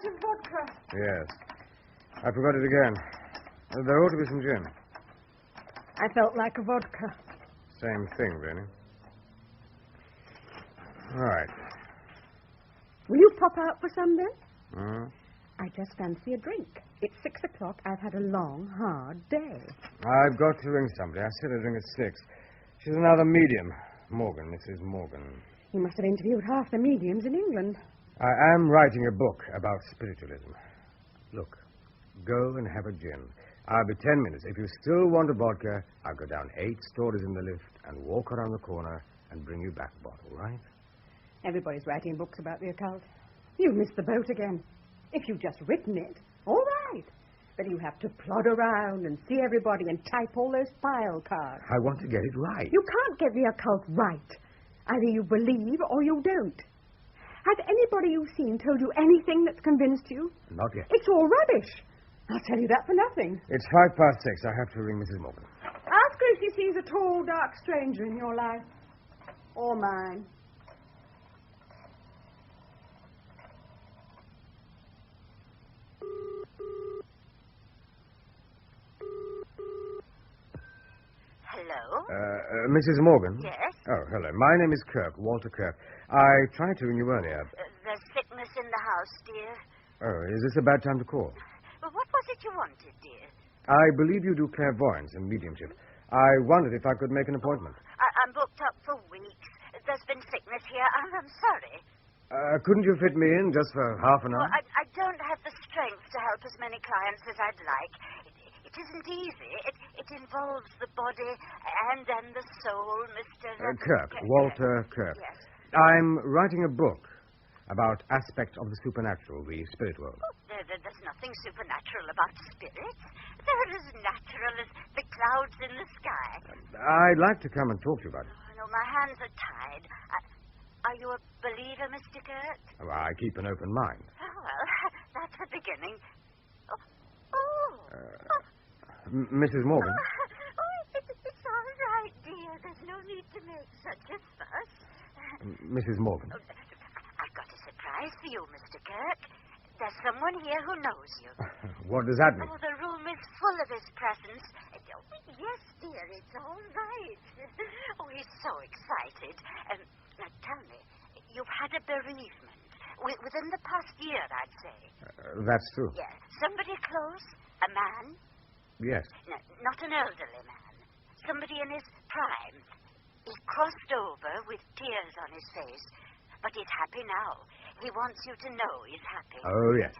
much of vodka? Yes. I forgot it again. There ought to be some gin. I felt like a vodka. Same thing, really. All right. Will you pop out for some then? Hmm? I just fancy a drink. It's 6 o'clock. I've had a long, hard day. I've got to ring somebody. I said I'd ring at 6. She's another medium. Morgan, Mrs. Morgan. You must have interviewed half the mediums in England. I am writing a book about spiritualism. Look, go and have a gin. I'll be 10 minutes. If you still want a vodka, I'll go down 8 stories in the lift and walk around the corner and bring you back a bottle, right? Everybody's writing books about the occult. You've missed the boat again. If you've just written it, all right. But you have to plod around and see everybody and type all those file cards. I want to get it right. You can't get the occult right. Either you believe or you don't. Has anybody you've seen told you anything that's convinced you? Not yet. It's all rubbish. I'll tell you that for nothing. It's 6:05. I have to ring Mrs. Morgan. Ask her if she sees a tall, dark stranger in your life. Or mine. Hello? Mrs. Morgan? Yes? Oh, hello. My name is Kirk, Walter Kirk. I tried to ring you earlier. There's sickness in the house, dear. Oh, is this a bad time to call? Well, what was it you wanted, dear? I believe you do clairvoyance and mediumship. I wondered if I could make an appointment. I'm booked up for weeks. There's been sickness here, and I'm sorry. Couldn't you fit me in just for half an hour? Well, I don't have the strength to help as many clients as I'd like. It isn't easy. It involves the body and then the soul, Mr. Kirk, Walter Kirk. Yes. I'm writing a book about aspects of the supernatural, the spirit world. Oh, there's nothing supernatural about spirits. They're as natural as the clouds in the sky. I'd like to come and talk to you about it. Oh, no, my hands are tied. Are you a believer, Mr. Kirk? Well, I keep an open mind. Oh, well, that's the beginning. Mrs. Morgan? It's all right, dear. There's no need to make such a fuss. Mrs. Morgan. I've got a surprise for you, Mr. Kirk. There's someone here who knows you. What does that mean? Oh, the room is full of his presence. Yes, dear, it's all right. Oh, he's so excited. Now, tell me, you've had a bereavement. Within the past year, I'd say. That's true. Yeah. Somebody close? A man? Yes. No, not an elderly man. Somebody in his prime. He crossed over with tears on his face. But he's happy now. He wants you to know he's happy. Oh, yes.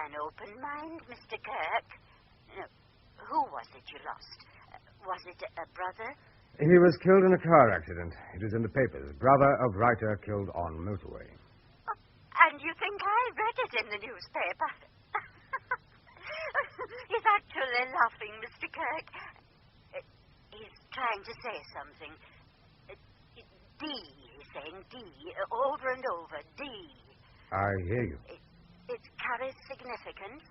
An open mind, Mr. Kirk. No, who was it you lost? Was it a brother? He was killed in a car accident. It was in the papers. Brother of writer killed on motorway. Oh, and you think I read it in the newspaper? He's actually laughing, Mr. Kirk. He's trying to say something. D, he's saying D, over and over, D. I hear you. It carries significance.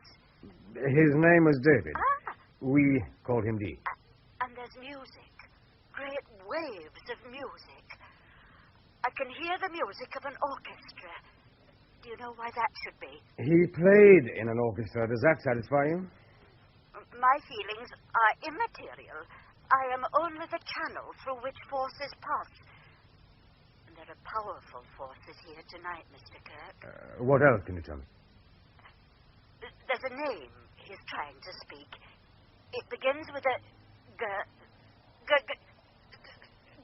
His name was David. Ah. We called him D. And there's music. Great waves of music. I can hear the music of an orchestra. Do you know why that should be? He played in an orchestra. Does that satisfy you? My feelings are immaterial. I am only the channel through which forces pass. And there are powerful forces here tonight, Mr. Kirk. What else can you tell me? There's a name he's trying to speak. It begins with a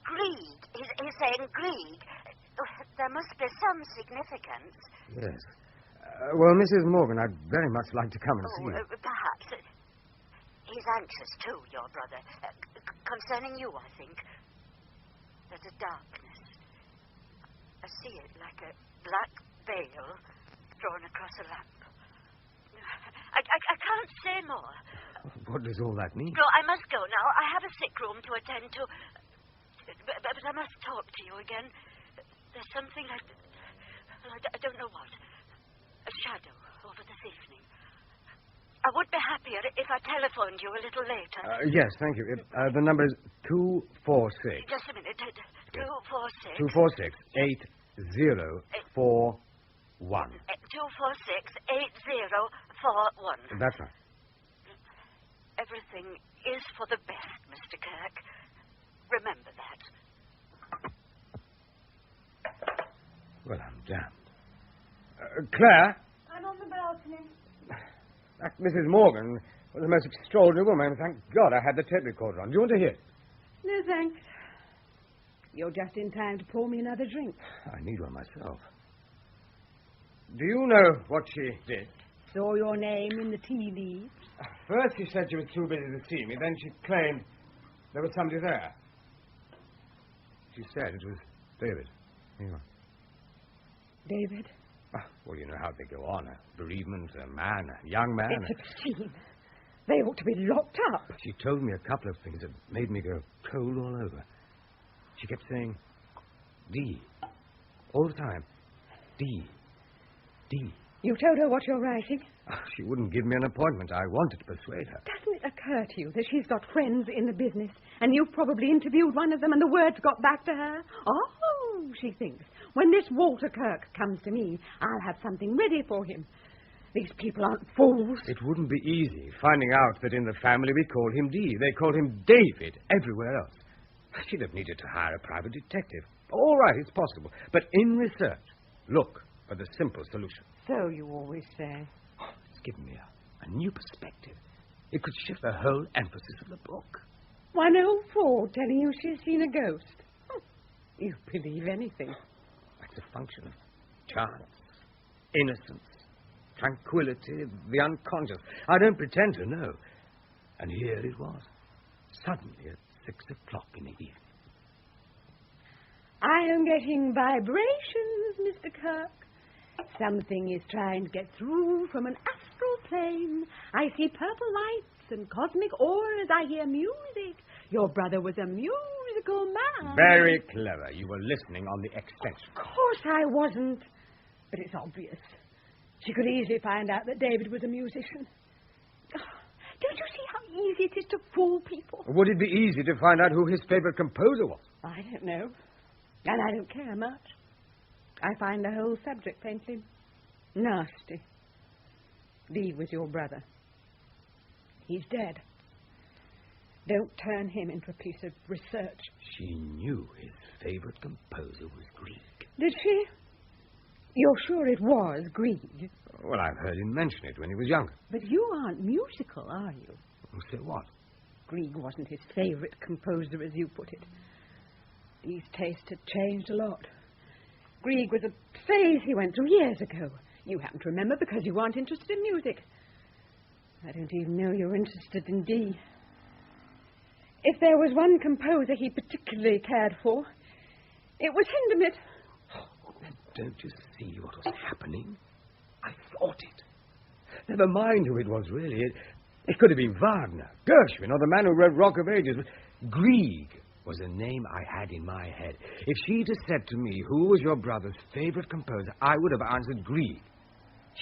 greed. He's saying greed. There must be some significance. Yes. Well, Mrs. Morgan, I'd very much like to come and see you. Perhaps. He's anxious, too, your brother. Concerning you, I think. There's a darkness. I see it like a black veil drawn across a lamp. I can't say more. What does all that mean? No, I must go now. I have a sick room to attend to. But I must talk to you again. There's something I don't know what. A shadow over this evening. I would be happier if I telephoned you a little later. Yes, thank you. The number is 246. Just a minute. 246. 246 8041. 246-8041. That's right. Everything is for the best, Mr. Kirk. Remember that. Well, I'm damned. Claire? I'm on the balcony. That Mrs. Morgan was the most extraordinary woman. Thank God I had the tape recorder on. Do you want to hear it? No, thanks. You're just in time to pour me another drink. I need one myself. Do you know what she did? Saw your name in the tea leaves. First she said she was too busy to see me. Then she claimed there was somebody there. She said it was David. Here you are. David? Well, you know how they go on. A bereavement, a man, a young man. It's obscene. They ought to be locked up. She told me a couple of things that made me go cold all over. She kept saying, D. All the time. D. D. You told her what you're writing? She wouldn't give me an appointment. I wanted to persuade her. Doesn't it occur to you that she's got friends in the business, and you've probably interviewed one of them, and the words got back to her? Oh, she thinks, when this Walter Kirk comes to me, I'll have something ready for him. These people aren't fools. It wouldn't be easy finding out that in the family we call him D. They call him David everywhere else. She'd have needed to hire a private detective. All right, it's possible. But in research, look for the simple solution. So you always say. Oh, it's given me a new perspective. It could shift the whole emphasis of the book. 104 telling you she's seen a ghost. You believe anything. That's a function of chance, innocence, tranquility, the unconscious. I don't pretend to know. And here it was, suddenly at 6 o'clock in the evening. I am getting vibrations, Mr. Kirk. Something is trying to get through from an astral plane. I see purple lights and cosmic auras. I hear music. Your brother was a musical man. Very clever. You were listening on the extension. Of course I wasn't. But it's obvious. She could easily find out that David was a musician. Don't you see how easy it is to fool people? Would it be easy to find out who his favorite composer was? I don't know. And I don't care much. I find the whole subject painfully nasty. Lee was your brother. He's dead. Don't turn him into a piece of research. She knew his favorite composer was Grieg. Did she? You're sure it was Grieg? Well, I've heard him mention it when he was younger. But you aren't musical, are you? So what? Grieg wasn't his favorite composer, as you put it. Lee's taste had changed a lot. Grieg was a phase he went through years ago. You happen to remember because you aren't interested in music. I don't even know you're interested in D. If there was one composer he particularly cared for, it was Hindemith. Don't you see what was happening? I thought it. Never mind who it was, really. It could have been Wagner, Gershwin, or the man who wrote Rock of Ages. But Grieg was a name I had in my head. If she'd have said to me, who was your brother's favorite composer, I would have answered Grieg.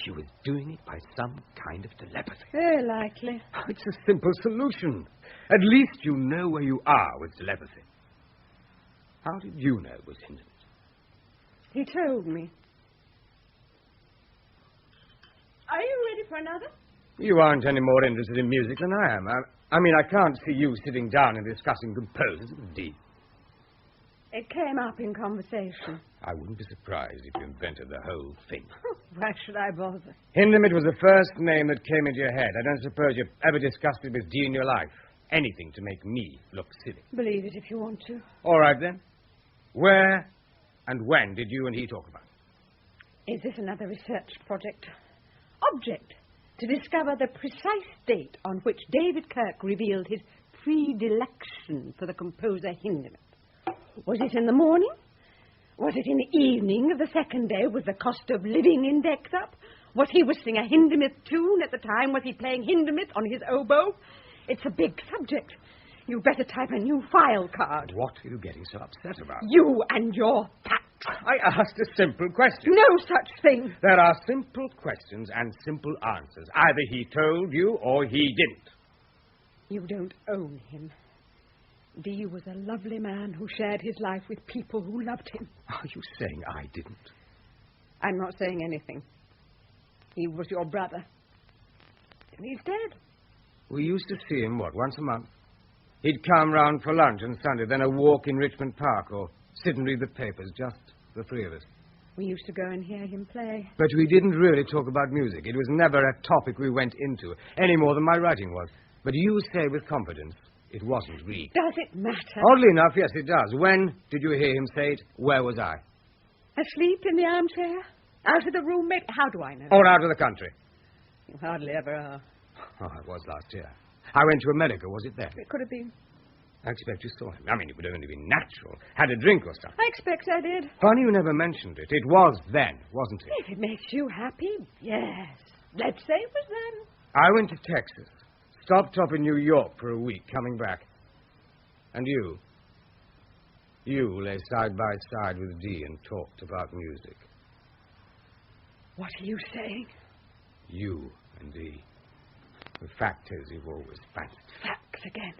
She was doing it by some kind of telepathy. Very likely. It's a simple solution. At least you know where you are with telepathy. How did you know it was Hindemith? He told me. Are you ready for another? You aren't any more interested in music than I am. I mean, I can't see you sitting down and discussing composers of D. It came up in conversation. I wouldn't be surprised if you invented the whole thing. Why should I bother? Hindemith was the first name that came into your head. I don't suppose you've ever discussed it with D in your life. Anything to make me look silly. Believe it if you want to. All right, then. Where and when did you and he talk about it? Is this another research project? Object. To discover the precise date on which David Kirk revealed his predilection for the composer Hindemith. Was it in the morning? Was it in the evening of the second day with the cost of living index up? Was he whistling a Hindemith tune at the time? Was he playing Hindemith on his oboe? It's a big subject. You'd better type a new file card. What are you getting so upset about? You and your pact. I asked a simple question. No such thing. There are simple questions and simple answers. Either he told you or he didn't. You don't own him. D was a lovely man who shared his life with people who loved him. Are you saying I didn't? I'm not saying anything. He was your brother. And he's dead. We used to see him, once a month? He'd come round for lunch on Sunday, then a walk in Richmond Park, or sit and read the papers, just the three of us. We used to go and hear him play. But we didn't really talk about music. It was never a topic we went into, any more than my writing was. But you say with confidence it wasn't Reed. Does it matter? Oddly enough, yes, it does. When did you hear him say it? Where was I? Asleep in the armchair? Out of the roommate? How do I know? Or out of the country? You hardly ever are. Oh, it was last year. I went to America. Was it there? It could have been. I expect you saw him. I mean, it would only be natural. Had a drink or something. I expect I did. Funny you never mentioned it. It was then, wasn't it? If it makes you happy, yes. Let's say it was then. I went to Texas. Stopped up in New York for a week, coming back. And you? You lay side by side with Dee and talked about music. What are you saying? You and Dee. The fact is, you've always fancied. Facts again.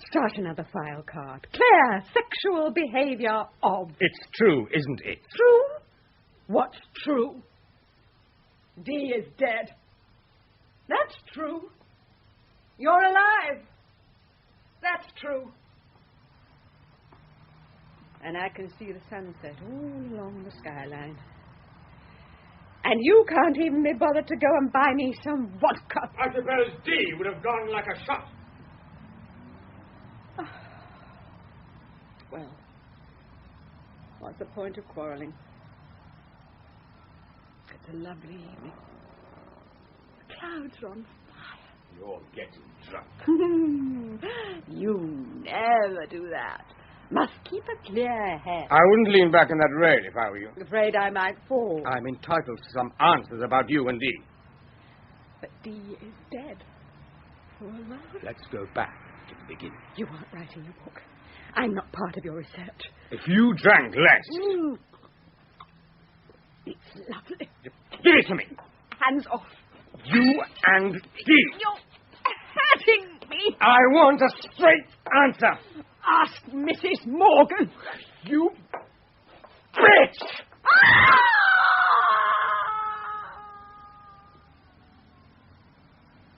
Start another file card. Claire, sexual behavior of... It's true, isn't it? True? What's true? Dee is dead. That's true. You're alive. That's true. And I can see the sunset all along the skyline. And you can't even be bothered to go and buy me some vodka. I suppose Dee would have gone like a shot. Well, what's the point of quarreling? It's a lovely evening. The clouds are on fire. You're getting drunk. You never do that. Must keep a clear head. I wouldn't lean back in that rail if I were you. Afraid I might fall. I'm entitled to some answers about you and Dee. But Dee is dead. For a while. Let's go back to the beginning. You aren't writing a book. I'm not part of your research. If you drank less... It's lovely. Give it to me. Hands off. You and Dee. You're hurting me. I want a straight answer. Ask Mrs. Morgan. You bitch!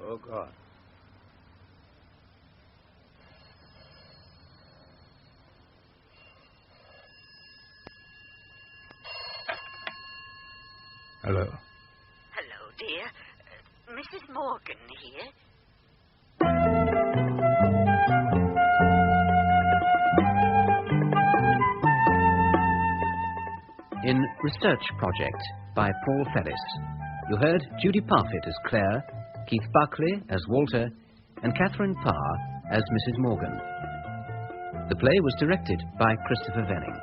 Oh, God. Hello. Hello, dear. Mrs. Morgan here. In Research Project by Paul Ferris, you heard Judy Parfitt as Claire, Keith Buckley as Walter, and Catherine Parr as Mrs. Morgan. The play was directed by Christopher Venning.